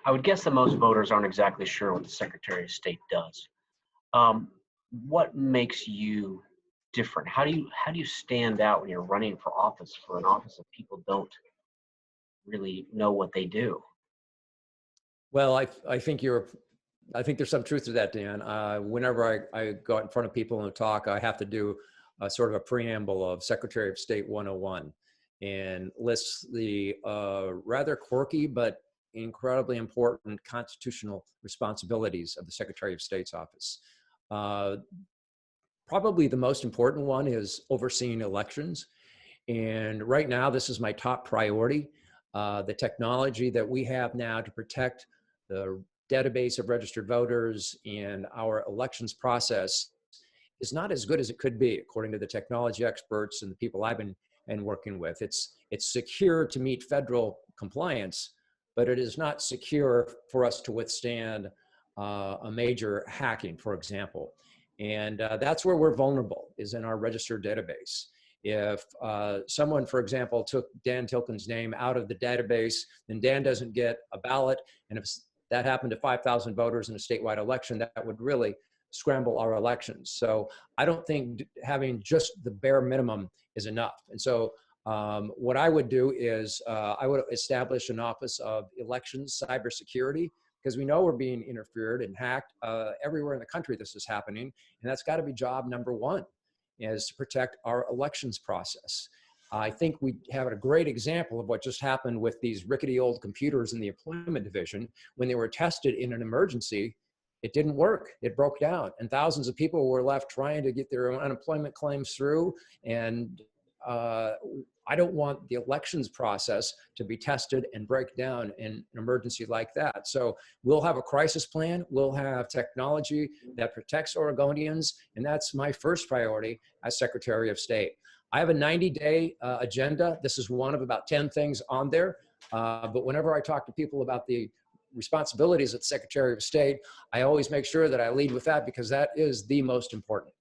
I would guess that most voters aren't exactly sure what the Secretary of State does. Um, what makes you different? How do you stand out when you're running for office, for an office that people don't really know what they do? Well, I think there's some truth to that, Dan. Whenever I go out in front of people and talk, I have to do a sort of a preamble of Secretary of State 101 and lists the rather quirky but incredibly important constitutional responsibilities of the Secretary of State's office. Uh, Probably the most important one is overseeing elections. And right now, this is my top priority. The technology that we have now to protect the database of registered voters and our elections process is not as good as it could be, according to the technology experts and the people I've been working with. It's secure to meet federal compliance, but it is not secure for us to withstand a major hacking, for example. And that's where we're vulnerable, is in our registered database. If someone, for example, took Dan Tilken's name out of the database, then Dan doesn't get a ballot. And if that happened to 5,000 voters in a statewide election, that would really scramble our elections. So I don't think having just the bare minimum is enough. And so what I would do is I would establish an office of elections cybersecurity, because we know we're being interfered and hacked everywhere in the country. This is happening, and that's got to be job number one, is to protect our elections process. I think we have a great example of what just happened with these rickety old computers in the employment division. When they were tested in an emergency, it didn't work. It broke down, and thousands of people were left trying to get their unemployment claims through. And I don't want the elections process to be tested and break down in an emergency like that. So we'll have a crisis plan. We'll have technology that protects Oregonians. And that's my first priority as Secretary of State. I have a 90-day agenda. This is one of about 10 things on there. But whenever I talk to people about the responsibilities of the Secretary of State, I always make sure that I lead with that, because that is the most important.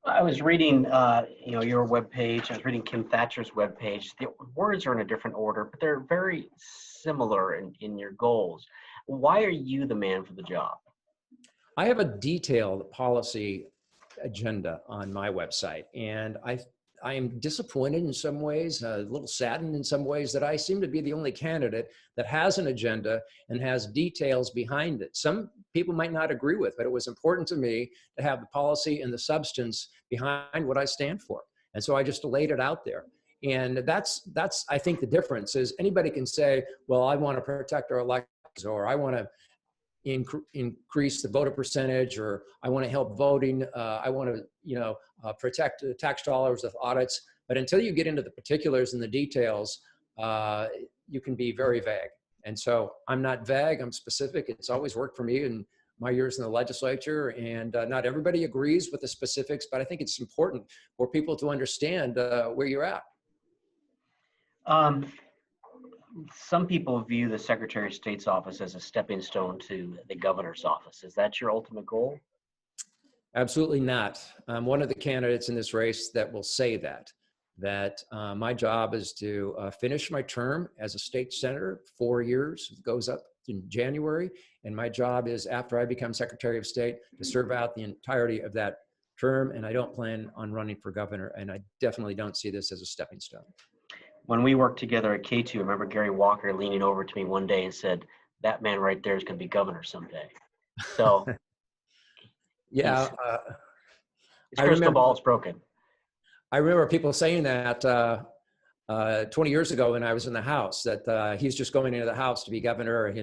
I was reading, your webpage. I was reading Kim Thatcher's webpage. The words are in a different order, but they're very similar in your goals. Why are you the man for the job? I have a detailed policy agenda on my website, and I am disappointed in some ways, a little saddened in some ways, that I seem to be the only candidate that has an agenda and has details behind it. Some people might not agree with, but it was important to me to have the policy and the substance behind what I stand for. And so I just laid it out there. And that's I think the difference is, anybody can say, well, I want to protect our elections, or I want to increase the voter percentage, or I want to help voting. I want to, protect the tax dollars with audits. But until you get into the particulars and the details, you can be very vague. And so I'm not vague, I'm specific. It's always worked for me in my years in the legislature. And not everybody agrees with the specifics, but I think it's important for people to understand where you're at. Some people view the Secretary of State's office as a stepping stone to the governor's office. Is that your ultimate goal? Absolutely not. I'm one of the candidates in this race that will say that my job is to finish my term as a state senator, 4 years. It goes up in January. And my job is, after I become Secretary of State, to serve out the entirety of that term. And I don't plan on running for governor. And I definitely don't see this as a stepping stone. When we worked together at K2, I remember Gary Walker leaning over to me one day and said, "That man right there is going to be governor someday." So yeah, his crystal ball's broken. I remember people saying that 20 years ago when I was in the House, that he's just going into the House to be governor.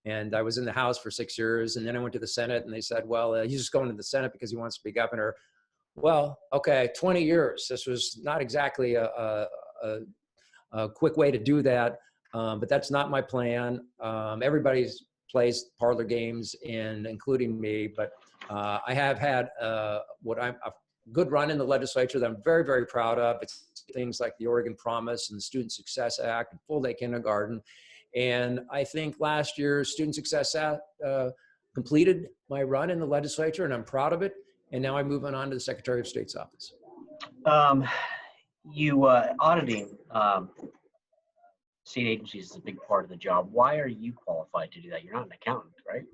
And I was in the House for 6 years, and then I went to the Senate, and they said, well, he's just going to the Senate because he wants to be governor. Well, okay, 20 years. This was not exactly a quick way to do that, but that's not my plan. Everybody plays parlor games, and including me, but I have had what I'm a good run in the legislature that I'm very, very proud of. It's things like the Oregon Promise and the Student Success Act and full day kindergarten. And I think last year's Student Success Act completed my run in the legislature, and I'm proud of it. And now I'm moving on to the Secretary of State's office. You auditing state agencies is a big part of the job. Why are you qualified to do that? You're not an accountant, right?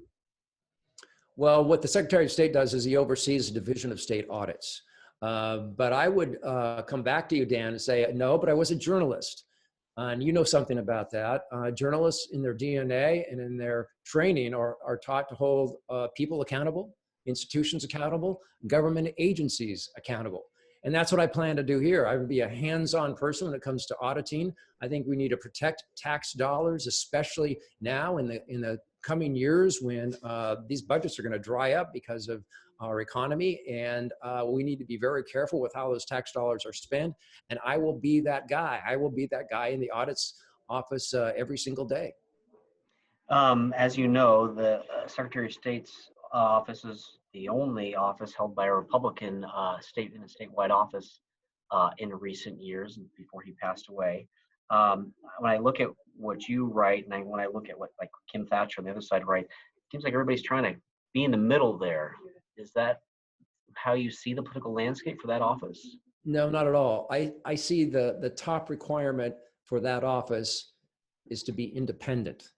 Well, what the Secretary of State does is he oversees the Division of State Audits. But I would come back to you, Dan, and say, no, but I was a journalist. And you know something about that. Journalists in their DNA and in their training are taught to hold people accountable, institutions accountable, government agencies accountable. And that's what I plan to do here. I would be a hands-on person when it comes to auditing. I think we need to protect tax dollars, especially now in the coming years when these budgets are going to dry up because of our economy, and we need to be very careful with how those tax dollars are spent. And I will be that guy. I will be that guy in the audits office every single day. As you know, the Secretary of State's office is the only office held by a Republican in a statewide office in recent years, before he passed away. When I look at what you write, and when I look at what like Kim Thatcher on the other side write, it seems like everybody's trying to be in the middle there. Is that how you see the political landscape for that office? No, not at all. I see the top requirement for that office is to be independent.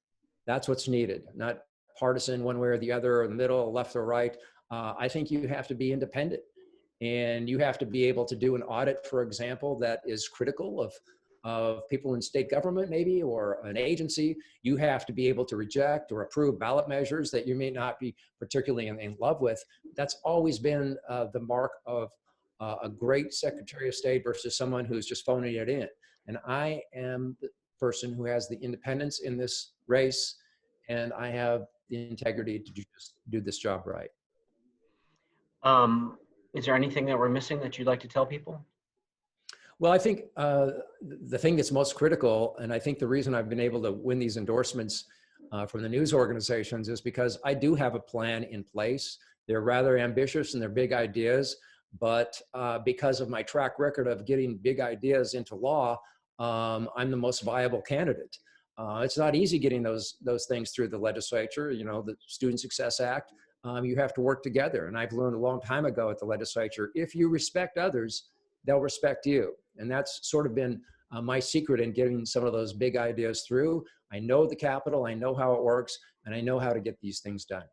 That's what's needed, not partisan one way or the other, or the middle, left or right. I think you have to be independent, and you have to be able to do an audit, for example, that is critical of people in state government, maybe, or an agency. You have to be able to reject or approve ballot measures that you may not be particularly in love with. That's always been the mark of a great Secretary of State versus someone who's just phoning it in. And I am the person who has the independence in this race, and I have the integrity to just do this job right. Is there anything that we're missing that you'd like to tell people? Well, I think the thing that's most critical, and I think the reason I've been able to win these endorsements from the news organizations, is because I do have a plan in place. They're rather ambitious and they're big ideas, but because of my track record of getting big ideas into law, I'm the most viable candidate. It's not easy getting those things through the legislature. You know, the Student Success Act, you have to work together. And I've learned a long time ago at the legislature, if you respect others, they'll respect you. And that's sort of been my secret in getting some of those big ideas through. I know the Capitol, I know how it works, and I know how to get these things done.